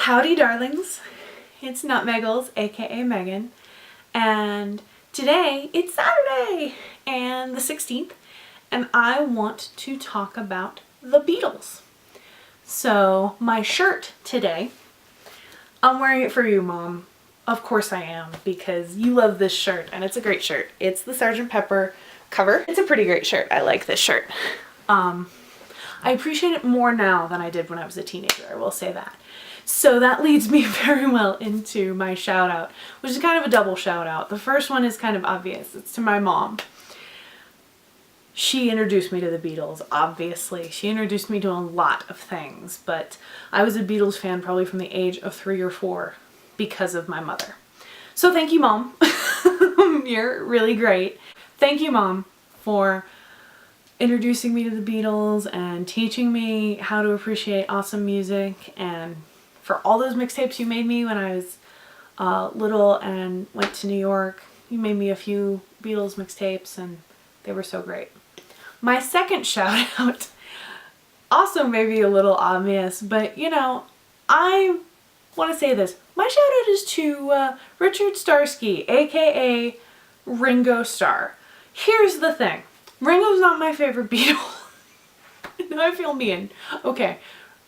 Howdy darlings, it's Nutmeggles, aka Megan, and today it's Saturday and the 16th, and I want to talk about the Beatles. So my shirt today, I'm wearing it for you, Mom. Of course I am, because you love this shirt and it's a great shirt. It's the Sgt. Pepper cover. It's a pretty great shirt. I like this shirt. I appreciate it more now than I did when I was a teenager, I will say that. So that leads me very well into my shout out, which is kind of a double shout out. The first one is kind of obvious. It's to my mom. She introduced me to the Beatles, obviously. She introduced me to a lot of things, but I was a Beatles fan probably from the age of 3 or 4 because of my mother. So thank you, Mom. You're really great. Thank you, Mom, for introducing me to the Beatles and teaching me how to appreciate awesome music, and for all those mixtapes you made me when I was little and went to New York. You made me a few Beatles mixtapes and they were so great. My second shout out, also maybe a little obvious, but you know, I want to say this. My shout out is to Richard Starsky, aka Ringo Starr. Here's the thing. Ringo's not my favorite Beatle. Now I feel mean. Okay,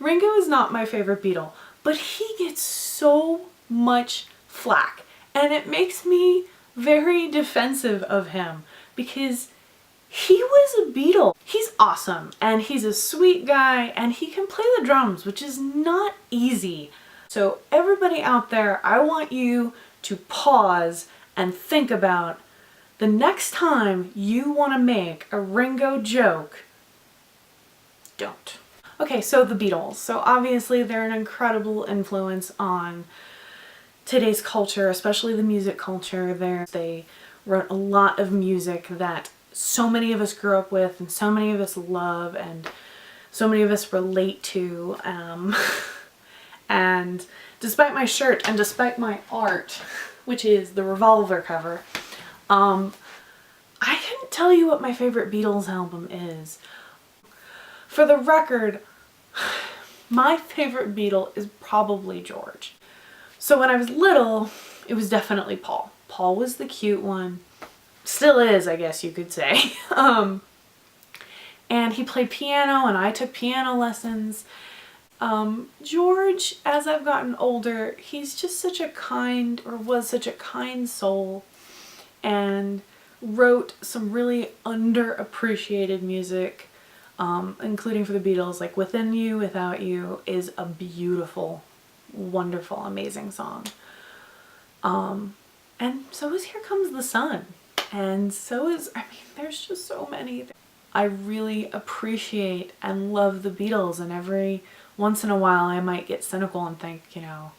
Ringo is not my favorite Beatle, but he gets so much flack, and it makes me very defensive of him because he was a Beatle. He's awesome, and he's a sweet guy, and he can play the drums, which is not easy. So everybody out there, I want you to pause and think about the next time you want to make a Ringo joke, don't. Okay, so the Beatles. So obviously they're an incredible influence on today's culture, especially the music culture. They wrote a lot of music that so many of us grew up with and so many of us love and so many of us relate to. And despite my shirt and despite my art, which is the Revolver cover, I couldn't tell you what my favorite Beatles album is. For the record, my favorite Beatle is probably George. So when I was little, it was definitely Paul. Paul was the cute one. Still is, I guess you could say. And he played piano and I took piano lessons. George, as I've gotten older, he's just such a kind, or was such a kind soul, and wrote some really underappreciated music, including for the Beatles, like Within You, Without You is a beautiful, wonderful, amazing song. And so is Here Comes the Sun. And so is, I mean, there's just so many. I really appreciate and love the Beatles, and every once in a while I might get cynical and think, you know,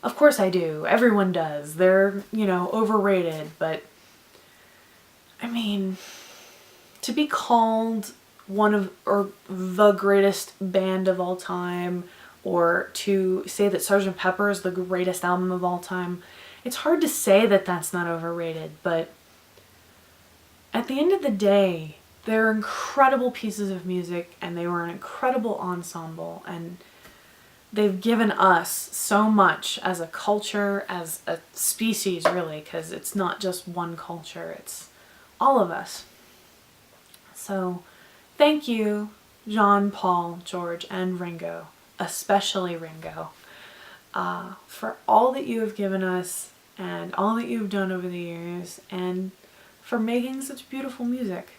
of course I do. Everyone does. They're, you know, overrated, but I mean, to be called one of, or the greatest band of all time, or to say that Sgt. Pepper is the greatest album of all time, it's hard to say that that's not overrated, but at the end of the day, they're incredible pieces of music, and they were an incredible ensemble, and they've given us so much as a culture, as a species really, because it's not just one culture, it's all of us. So thank you, John, Paul, George, and Ringo, especially Ringo, for all that you have given us and all that you've done over the years, and for making such beautiful music.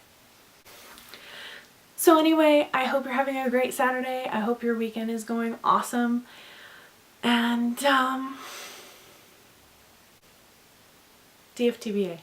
So anyway, I hope you're having a great Saturday. I hope your weekend is going awesome. And DFTBA.